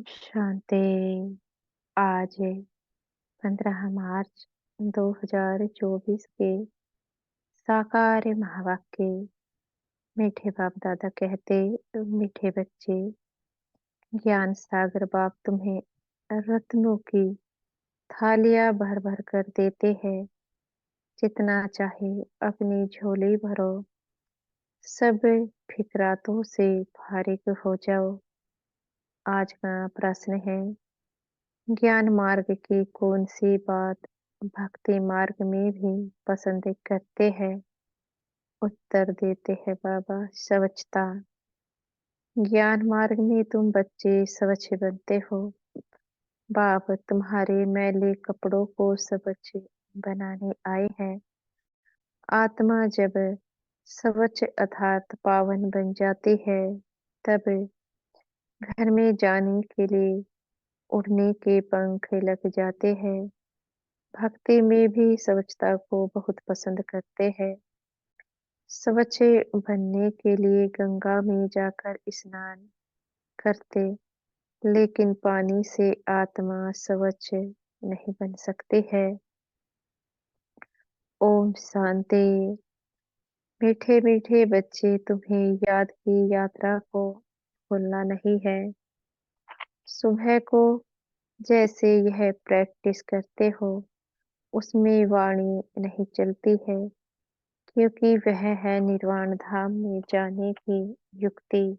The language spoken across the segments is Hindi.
शांति। आज 15 मार्च 2024 के साकार महावाक्य। मीठे बाप दादा कहते, मीठे बच्चे, ज्ञान सागर बाप तुम्हें रत्नों की थालियां भर भर कर देते हैं। जितना चाहे अपनी झोली भरो, सब फिक्रातों से फारिग हो जाओ। आज का प्रश्न है, ज्ञान मार्ग की कौन सी बात भक्ति मार्ग में भी पसंद करते हैं? उत्तर देते हैं बाबा, स्वच्छता। ज्ञान मार्ग में तुम बच्चे स्वच्छ बनते हो। बाप तुम्हारे मैले कपड़ों को स्वच्छ बनाने आए हैं। आत्मा जब स्वच्छ अर्थात पावन बन जाती है, तब घर में जाने के लिए उड़ने के पंख लग जाते हैं। भक्ति में भी स्वच्छता को बहुत पसंद करते हैं। स्वच्छ बनने के लिए गंगा में जाकर स्नान करते, लेकिन पानी से आत्मा स्वच्छ नहीं बन सकती है। ओम शांति। मीठे मीठे बच्चे, तुम्हें याद की यात्रा को भूलना नहीं है। सुबह को जैसे यह प्रैक्टिस करते हो, उसमें वाणी नहीं चलती है, क्योंकि वह है निर्वाण धाम में जाने की युक्ति।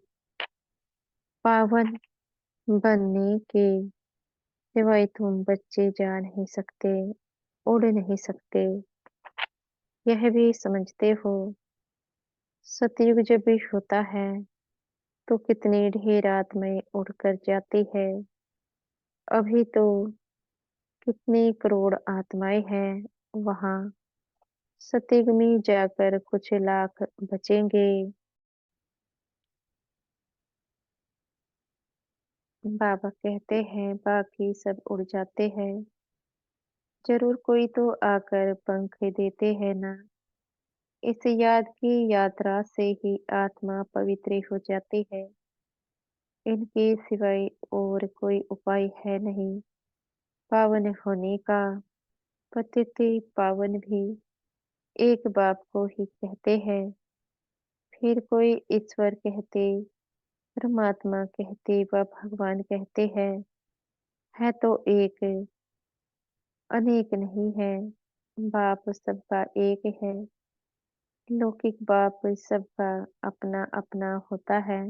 पावन बनने के सिवाय तुम बच्चे जा नहीं सकते, उड़ नहीं सकते। यह भी समझते हो। सतयुग जब भी होता है, तो कितनी ढेर आत्माएं उड़कर जाती है। अभी तो कितनी करोड़ आत्माएं हैं वहां। सतयुग में जाकर कुछ लाख बचेंगे। बाबा कहते हैं, बाकी सब उड़ जाते हैं। जरूर कोई तो आकर पंख देते हैं ना। इस याद की यात्रा से ही आत्मा पवित्र हो जाती है। इनके सिवाय और कोई उपाय है नहीं पावन होने का। पतित पावन भी एक बाप को ही कहते हैं। फिर कोई ईश्वर कहते, परमात्मा कहते व भगवान कहते हैं। है तो एक, अनेक नहीं है। बाप सबका एक है। लौकिक बाप सबका अपना अपना होता है।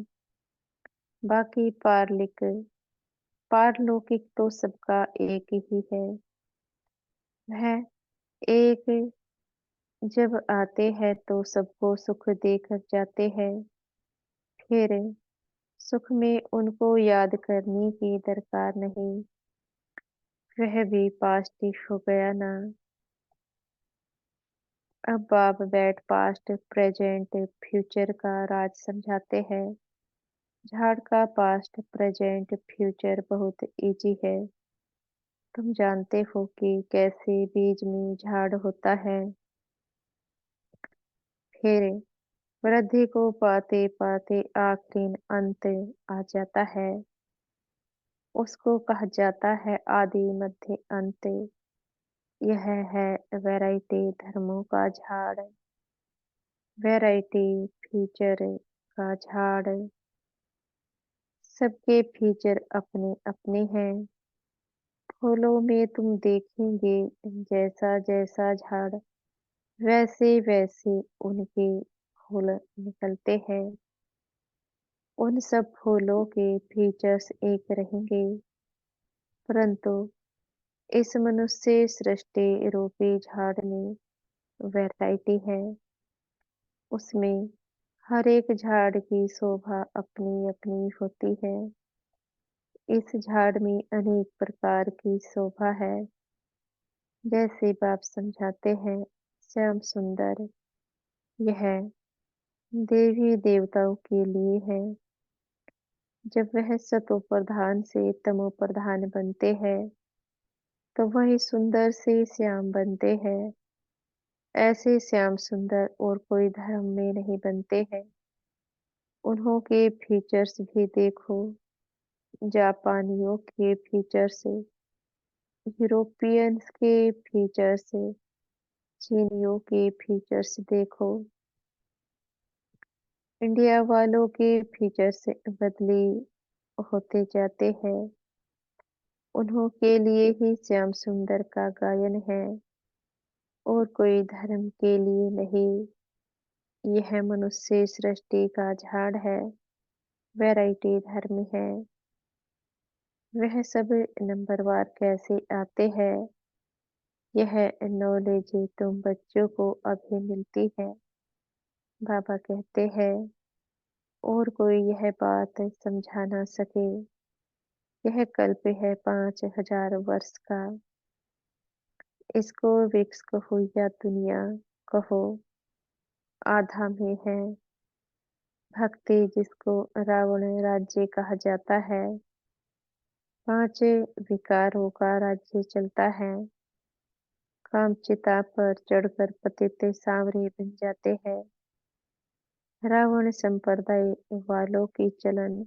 बाकी पारलौकिक तो सबका एक ही है। वह एक जब आते हैं तो सबको सुख देकर जाते हैं। फिर सुख में उनको याद करने की दरकार नहीं। वह भी पास्ट हो गया ना। अब बाप बैठ पास्ट प्रेजेंट फ्यूचर का राज समझाते हैं। झाड़ का पास्ट प्रेजेंट फ्यूचर बहुत इजी है। तुम जानते हो कि कैसे बीज में झाड़ होता है। फिर वृद्धि को पाते पाते आखिरी अंत आ जाता है। उसको कहा जाता है आदि मध्य अंत। यह है वैरायटी धर्मों का झाड़, वैरायटी फीचर का झाड़। सबके फीचर अपने अपने हैं। फूलों में तुम देखेंगे जैसा जैसा झाड़, वैसे वैसे उनके फूल निकलते हैं। उन सब फूलों के फीचर्स एक रहेंगे, परंतु इस मनुष्य सृष्टि रूपी झाड़ में वैरायटी है। उसमें हर एक झाड़ की शोभा अपनी अपनी होती है। इस झाड़ में अनेक प्रकार की शोभा है। जैसे बाप समझाते हैं, श्याम सुंदर, यह देवी देवताओं के लिए है। जब वह सतो प्रधान से तमो प्रधान बनते हैं, तो वही सुंदर से श्याम बनते हैं। ऐसे श्याम सुंदर और कोई धर्म में नहीं बनते हैं। उन्हों के फीचर्स भी देखो। जापानियों के फीचर से, यूरोपियंस के फीचर से, चीनियों के फीचर्स देखो, इंडिया वालों के फीचर से बदले होते जाते हैं। उन्हों के लिए ही श्याम सुंदर का गायन है और कोई धर्म के लिए नहीं। यह मनुष्य सृष्टि का झाड़ है, वैरायटी धर्म है। वह सब नंबरवार कैसे आते हैं, यह नॉलेज तुम बच्चों को अभी मिलती है। बाबा कहते हैं और कोई यह बात समझा ना सके। यह कल्प है 5000 वर्ष का। इसको वृक्ष कहो या दुनिया कहो, आधा में है। भक्ति जिसको रावण राज्य कहा जाता है, 5 विकारों का राज्य चलता है। काम चिता पर चढ़कर पतित सांवरे बन जाते हैं। रावण संप्रदाय वालों की चलन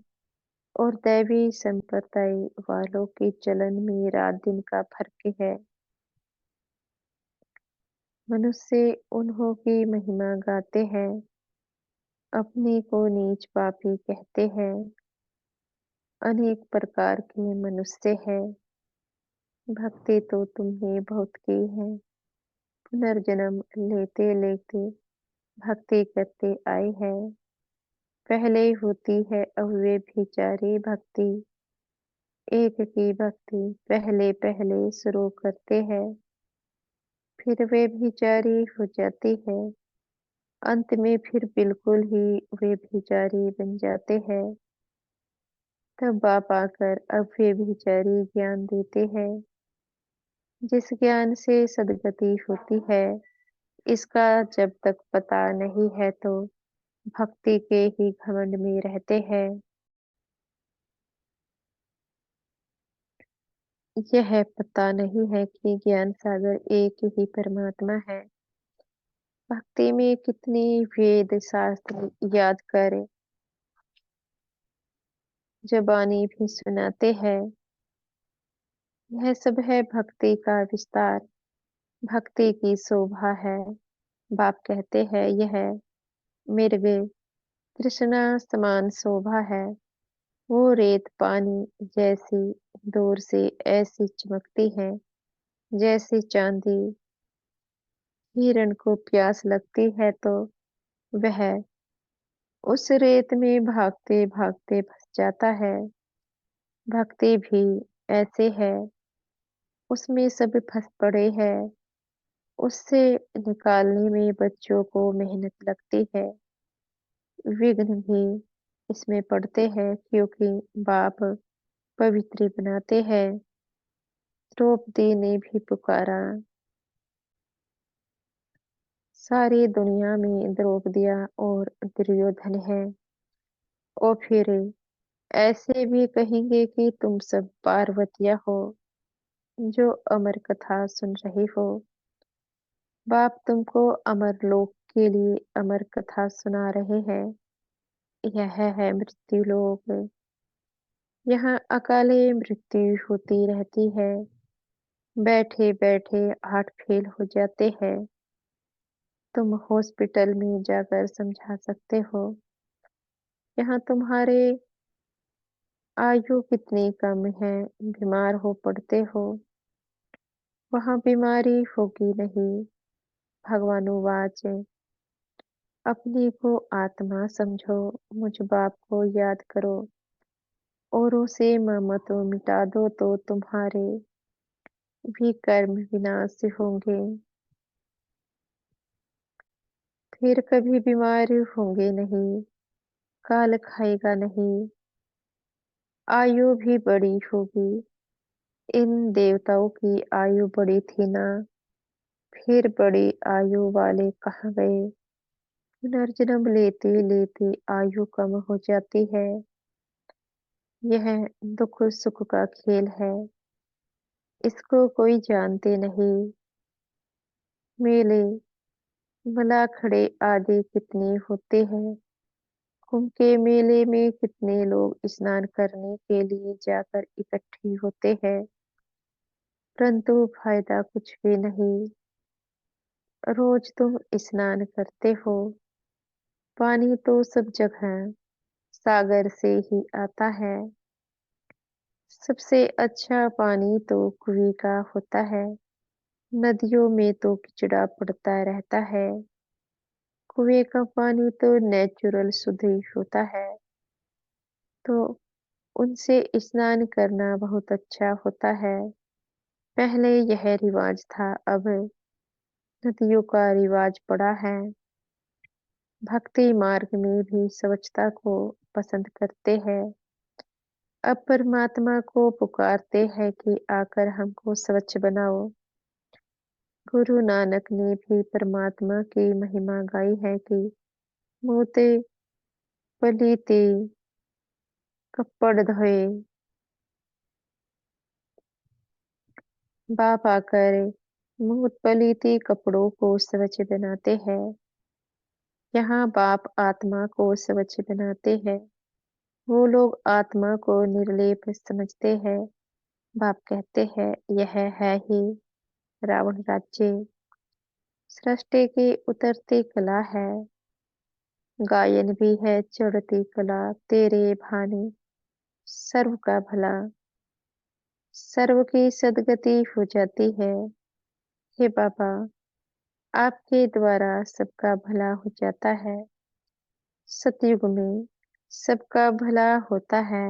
और दैवी संप्रदाय वालों की चलन में रात दिन का फर्क है। मनुष्य उन्हों की महिमा गाते हैं, अपने को नीच पापी कहते हैं। अनेक प्रकार के मनुष्य है, भक्ति तो तुमने बहुत की है। पुनर्जन्म लेते लेते भक्ति करते आए हैं। पहले होती है अव्यभिचारी भक्ति, एक की भक्ति पहले पहले शुरू करते हैं, फिर वे व्यभिचारी हो जाती है, अंत में फिर बिल्कुल ही व्यभिचारी बन जाते हैं। तब बाप आकर अव्यभिचारी ज्ञान देते हैं। जिस ज्ञान से सद्गति होती है, इसका जब तक पता नहीं है तो भक्ति के ही घमंड में रहते हैं। यह पता नहीं है कि ज्ञान सागर एक ही परमात्मा है। भक्ति में कितने वेद शास्त्र याद कर जबानी भी सुनाते हैं। यह सब है भक्ति का विस्तार, भक्ति की शोभा है। बाप कहते हैं यह मृग तृष्णा समान शोभा है। वो रेत पानी जैसी दूर से ऐसी चमकती है, जैसी चांदी। हिरण को प्यास लगती है तो वह उस रेत में भागते भागते फंस जाता है। भक्ति भी ऐसे है, उसमें सब फंस पड़े हैं। उससे निकालने में बच्चों को मेहनत लगती है। विघ्न भी इसमें पड़ते हैं क्योंकि बाप पवित्र बनाते हैं। द्रौपदी ने भी पुकारा, सारी दुनिया में द्रौपदियाँ और दुर्योधन है। और फिर ऐसे भी कहेंगे कि तुम सब पार्वतियाँ हो जो अमर कथा सुन रही हो। बाप तुमको अमर लोक के लिए अमर कथा सुना रहे हैं। यह है मृत्यु लोक। यहाँ अकाले मृत्यु होती रहती है। बैठे बैठे हार्ट फेल हो जाते हैं। तुम हॉस्पिटल में जाकर समझा सकते हो। यहाँ तुम्हारे आयु कितनी कम है, बीमार हो पड़ते हो। वहाँ बीमारी होगी नहीं। भगवानुवाच, अपने को आत्मा समझो, मुझ बाप को याद करो, औरों से ममत मिटा दो तो तुम्हारे भी कर्म विनाश होंगे। फिर कभी बीमार होंगे नहीं, काल खाएगा नहीं, आयु भी बड़ी होगी। इन देवताओं की आयु बड़ी थी ना, फिर बड़ी आयु वाले कहाँ गए। पुनर्जन्म लेते लेते आयु कम हो जाती है। यह दुख सुख का खेल है, इसको कोई जानते नहीं। मेले मलाखड़े आदि कितने होते हैं, कुंभ के मेले में कितने लोग स्नान करने के लिए जाकर इकट्ठे होते हैं, परंतु फायदा कुछ भी नहीं। रोज तुम स्नान करते हो, पानी तो सब जगह सागर से ही आता है। सबसे अच्छा पानी तो कुएं का होता है। नदियों में तो कचड़ा पड़ता रहता है। कुएं का पानी तो नेचुरल शुद्ध ही होता है, तो उनसे स्नान करना बहुत अच्छा होता है। पहले यह रिवाज था, अब नदियों का रिवाज पड़ा है। भक्ति मार्ग में भी स्वच्छता को पसंद करते हैं। अब परमात्मा को पुकारते हैं कि आकर हमको स्वच्छ बनाओ। गुरु नानक ने भी परमात्मा की महिमा गाई है कि मोते पलीते कपड़ धोए, बाप आकर मुंह पलीते कपड़ों को स्वच्छ बनाते हैं। यहाँ बाप आत्मा को स्वच्छ बनाते हैं। वो लोग आत्मा को निर्लेप समझते हैं। बाप कहते हैं, यह है ही रावण राज्य। सृष्टि की उतरती कला है, गायन भी है चढ़ती कला। तेरे भाने सर्व का भला, सर्व की सदगति हो जाती है। हे बाबा, आपके द्वारा सबका भला हो जाता है। सतयुग में सबका भला होता है।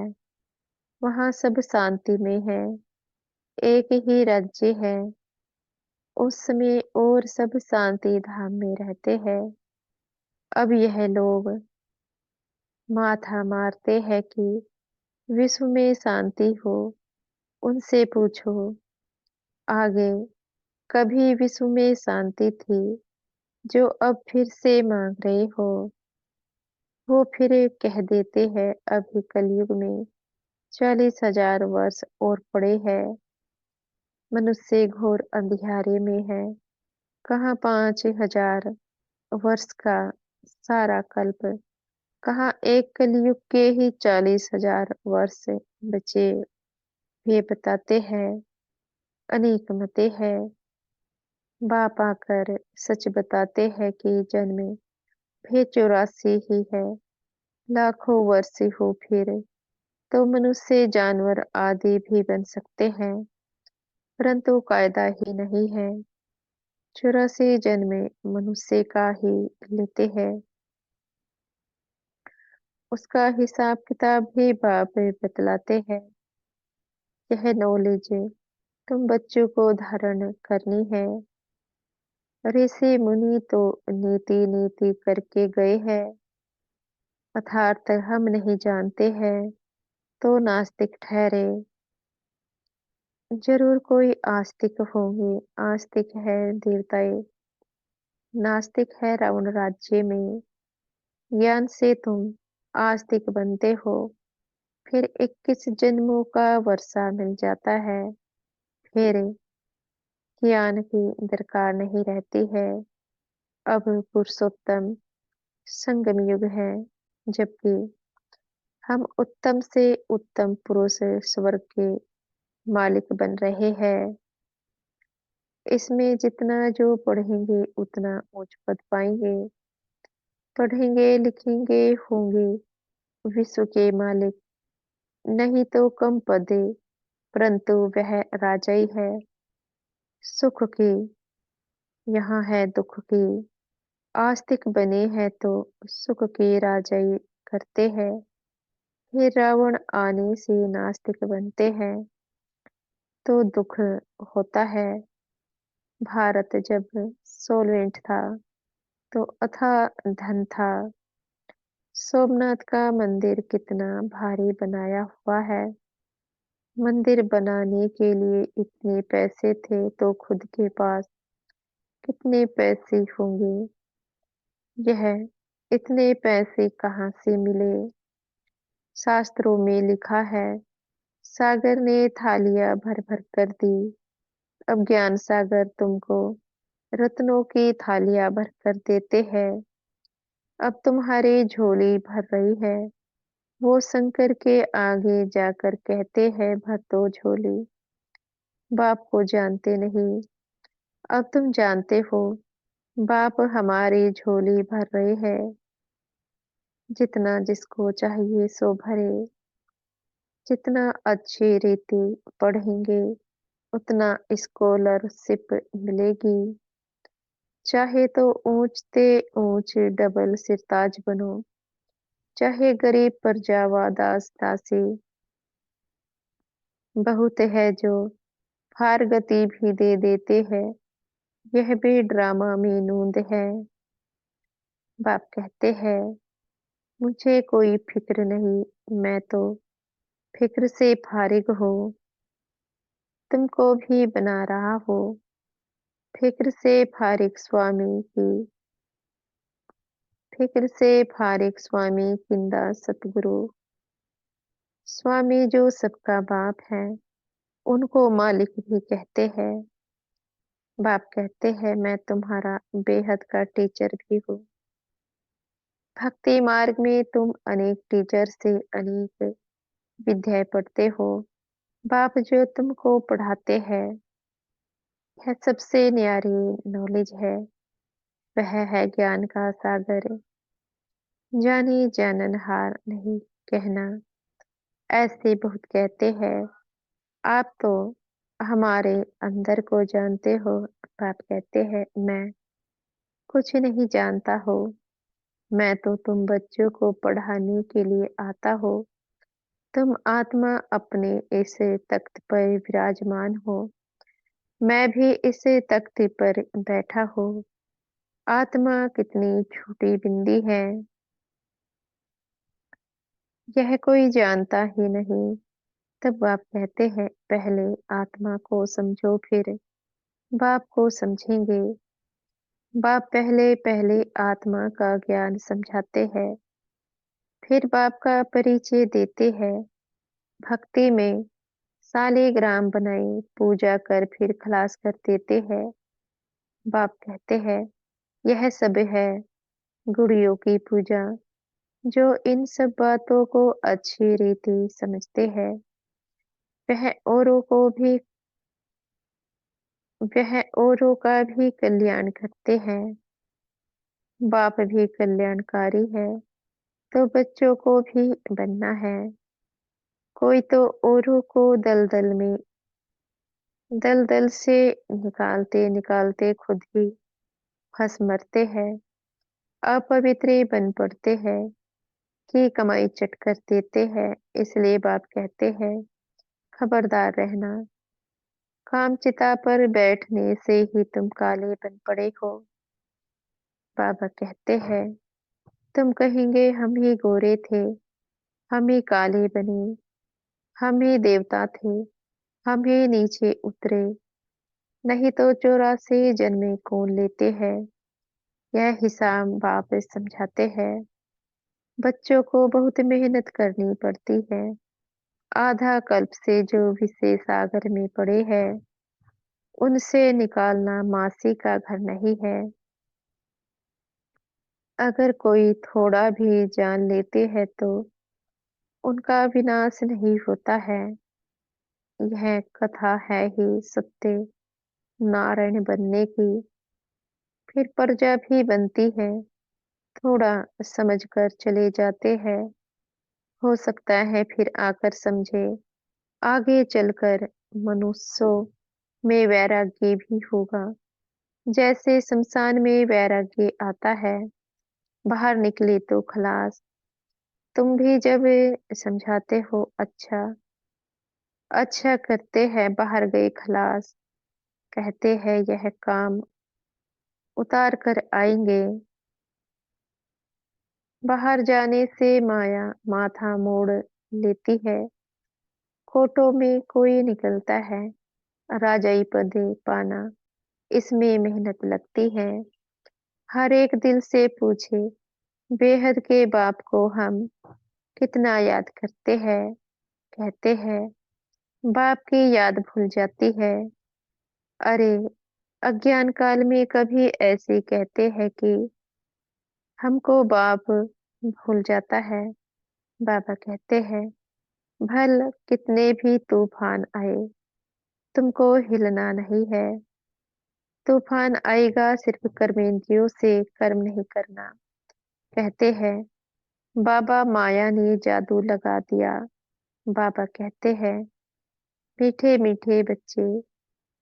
वहाँ सब शांति में है। एक ही राज्य है। उस समय और सब शांति धाम में रहते हैं। अब यह लोग माथा मारते हैं कि विश्व में शांति हो। उनसे पूछो, आगे कभी विश्व में शांति थी जो अब फिर से मांग रहे हो? वो फिर कह देते हैं, अभी कलयुग में 40,000 वर्ष और पड़े हैं। मनुष्य घोर अंधियारे में है। कहाँ 5,000 वर्ष का सारा कल्प, कहाँ एक कलयुग के ही 40,000 वर्ष बचे। वे बताते हैं, अनेक मते हैं। बाप आकर सच बताते हैं कि जन्म भी 84 ही है। लाखों वर्ष हो फिर तो मनुष्य जानवर आदि भी बन सकते हैं, परंतु कायदा ही नहीं है। 84 जन्म मनुष्य का ही लेते हैं। उसका हिसाब किताब भी बाप बतलाते हैं। यह नॉलेज तुम बच्चों को धारण करनी है। ऋषि मुनि तो नीति नीति करके गए हैं। अर्थात हम नहीं जानते हैं तो नास्तिक ठहरे। जरूर कोई आस्तिक होंगे। आस्तिक है देवताएं, नास्तिक है रावण राज्य में। ज्ञान से तुम आस्तिक बनते हो, फिर 21 जन्मों का वर्षा मिल जाता है। फिर ज्ञान की दरकार नहीं रहती है। अब पुरुषोत्तम संगम युग है, जबकि हम उत्तम से उत्तम पुरुष स्वर्ग के मालिक बन रहे हैं। इसमें जितना जो पढ़ेंगे उतना उच्च पद पाएंगे। पढ़ेंगे लिखेंगे होंगे विश्व के मालिक, नहीं तो कम पदे, परंतु वह राजा ही है। सुख की यहाँ है दुख की। आस्तिक बने हैं तो सुख की राजाई करते हैं। फिर रावण आने से नास्तिक बनते हैं तो दुख होता है। भारत जब सोलवेंट था तो अथाह धन था। सोमनाथ का मंदिर कितना भारी बनाया हुआ है। मंदिर बनाने के लिए इतने पैसे थे तो खुद के पास कितने पैसे होंगे। यह इतने पैसे कहाँ से मिले? शास्त्रों में लिखा है, सागर ने थालियां भर भर कर दी। अब ज्ञान सागर तुमको रत्नों की थालियां भर कर देते हैं। अब तुम्हारी झोली भर रही है। वो शंकर के आगे जाकर कहते हैं भर दो झोली। बाप को जानते नहीं, अब तुम जानते हो। बाप हमारी झोली भर रहे हैं। जितना जिसको चाहिए सो भरे। जितना अच्छी रीति पढ़ेंगे उतना स्कॉलरशिप मिलेगी। चाहे तो ऊंचते ऊंच डबल सिरताज बनो, चाहे गरीब प्रजा दास दासी। बहुत है जो फारगती भी दे देते हैं, यह भी ड्रामा में नूंद है। बाप कहते हैं मुझे कोई फिक्र नहीं, मैं तो फिक्र से फारिग हूँ। तुमको भी बना रहा हूँ फिक्र से फारिग स्वामी की। फिक्र से फारिग स्वामी किंदा सतगुरु। स्वामी जो सबका बाप है, उनको मालिक भी कहते हैं। बाप कहते हैं मैं तुम्हारा बेहद का टीचर भी हूँ। भक्ति मार्ग में तुम अनेक टीचर से अनेक विद्याएं पढ़ते हो। बाप जो तुमको पढ़ाते हैं, यह सबसे न्यारी नॉलेज है। वह है ज्ञान का सागर। जाने जाननहार नहीं कहना। ऐसे बहुत कहते हैं। आप तो हमारे अंदर को जानते हो। बाप कहते हैं मैं कुछ नहीं जानता हो। मैं तो तुम बच्चों को पढ़ाने के लिए आता हो। तुम आत्मा अपने इस तख्त पर विराजमान हो। मैं भी इस तख्त पर बैठा हूँ। आत्मा कितनी छोटी बिंदी है, यह कोई जानता ही नहीं। तब बाप कहते हैं पहले आत्मा को समझो फिर बाप को समझेंगे। बाप पहले पहले आत्मा का ज्ञान समझाते हैं, फिर बाप का परिचय देते हैं। भक्ति में सालीग्राम बनाई पूजा कर फिर खलास कर देते हैं। बाप कहते हैं यह सब है गुड़ियों की पूजा। जो इन सब बातों को अच्छी रीति समझते हैं, वह औरों को भी वह औरों का भी कल्याण करते हैं। बाप भी कल्याणकारी है, तो बच्चों को भी बनना है। कोई तो औरों को दलदल से निकालते निकालते खुद ही फंस मरते हैं। अपवित्र बन पड़ते हैं कि कमाई चट कर देते हैं। इसलिए बाप कहते हैं खबरदार रहना। कामचिता पर बैठने से ही तुम काले बन पड़े हो। बाबा कहते हैं तुम कहेंगे हम ही गोरे थे, हम ही काले बने, हम ही देवता थे, हम ही नीचे उतरे। नहीं तो 84 जन्में कौन लेते हैं। यह हिसाब बाप समझाते हैं। बच्चों को बहुत मेहनत करनी पड़ती है। आधा कल्प से जो विषय सागर में पड़े हैं, उनसे निकालना मासी का घर नहीं है। अगर कोई थोड़ा भी जान लेते हैं तो उनका विनाश नहीं होता है। यह कथा है ही सत्य नारायण बनने की। फिर प्रजा भी बनती है। थोड़ा समझकर चले जाते हैं। हो सकता है फिर आकर समझे। आगे चलकर मनुष्यों में वैराग्य भी होगा। जैसे शमशान में वैराग्य आता है, बाहर निकले तो खलास। तुम भी जब समझाते हो अच्छा अच्छा करते हैं, बाहर गए खलास। कहते हैं यह काम उतार कर आएंगे। बाहर जाने से माया माथा मोड़ लेती है। खोटों में कोई निकलता है। राजाई पदे पाना, इसमें मेहनत लगती है। हर एक दिल से पूछे बेहद के बाप को हम कितना याद करते हैं। कहते हैं बाप की याद भूल जाती है। अरे अज्ञान काल में कभी ऐसे कहते हैं कि हमको बाप भूल जाता है। बाबा कहते हैं, भल कितने भी तूफान आए, तुमको हिलना नहीं है। तूफान आएगा सिर्फ कर्मेंद्रियों से कर्म नहीं करना। कहते हैं, बाबा माया ने जादू लगा दिया। बाबा कहते हैं, मीठे मीठे बच्चे,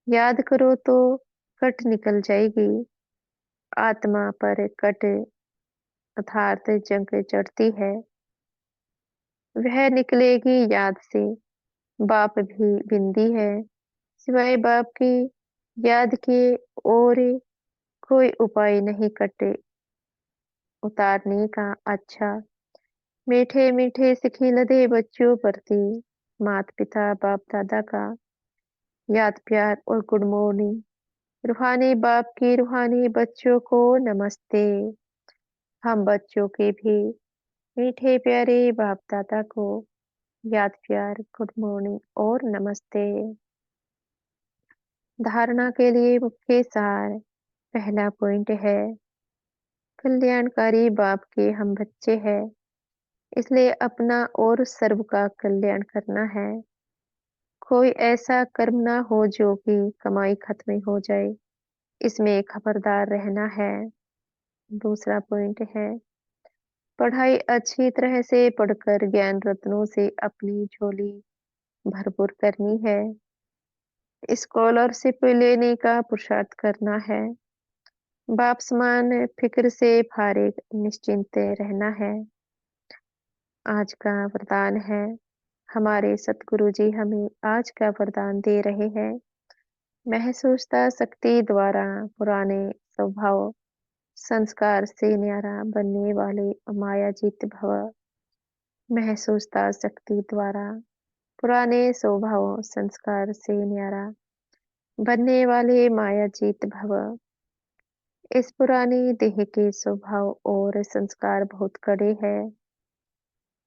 याद करो तो कट निकल जाएगी। आत्मा पर कट अर्थात जंग चढ़ती है, वह निकलेगी याद से। बाप भी बिंदी है, सिवाय बाप की याद के और कोई उपाय नहीं कटे उतारने का। अच्छा, मीठे मीठे सिखिलदे बच्चों प्रति माता पिता बाप दादा का याद प्यार और गुड मॉर्निंग। रूहानी बाप की रूहानी बच्चों को नमस्ते। हम बच्चों के भी मीठे प्यारे बाप दादा को याद प्यार गुड मॉर्निंग और नमस्ते। धारणा के लिए मुख्य सार। पहला पॉइंट है, कल्याणकारी बाप के हम बच्चे हैं, इसलिए अपना और सर्व का कल्याण करना है। कोई ऐसा कर्म ना हो जो कि कमाई खत्म हो जाए, इसमें खबरदार रहना है। दूसरा पॉइंट है, पढ़ाई अच्छी तरह से पढ़कर ज्ञान रत्नों से अपनी झोली भरपूर करनी है। स्कॉलरशिप लेने का पुरुषार्थ करना है। बाप समान फिक्र से फारिग निश्चिंत रहना है। आज का वरदान है, हमारे सतगुरु जी हमें आज का वरदान दे रहे हैं। महसूसता शक्ति द्वारा पुराने स्वभाव संस्कार से न्यारा बनने वाले मायाजीत भव। महसूसता शक्ति द्वारा पुराने स्वभाव संस्कार से न्यारा बनने वाले मायाजीत भव। इस पुरानी देह के स्वभाव और संस्कार बहुत कड़े हैं,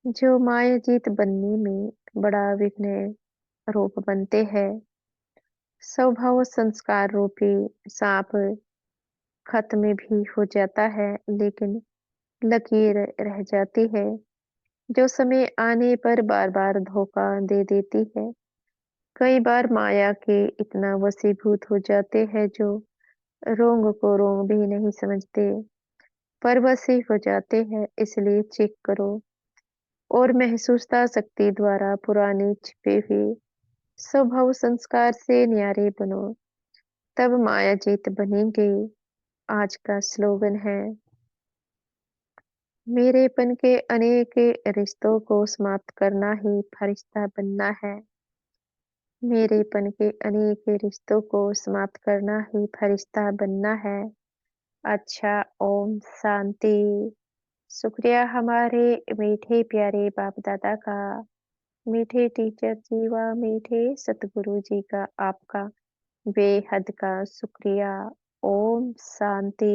जो मायाजीत बनने में बड़ा विघ्न रूप बनते हैं। स्वभाव संस्कार रूपी सांप खत्म भी हो जाता है, लेकिन लकीर रह जाती है, जो समय आने पर बार बार धोखा दे देती है। कई बार माया के इतना वशीभूत हो जाते हैं जो रोंग को रोंग भी नहीं समझते, पर वशी हो जाते हैं। इसलिए चेक करो और महसूसता शक्ति द्वारा पुराने छिपे हुए स्वभाव संस्कार से न्यारे बनो, तब मायाजीत बनेंगे। आज का स्लोगन है, मेरेपन के अनेक रिश्तों को समाप्त करना ही फरिश्ता बनना है। मेरेपन के अनेक रिश्तों को समाप्त करना ही फरिश्ता बनना है। अच्छा, ओम शांति। शुक्रिया हमारे मीठे प्यारे बाप दादा का, मीठे टीचर जी व मीठे सतगुरु जी का, आपका बेहद का शुक्रिया। ओम शांति।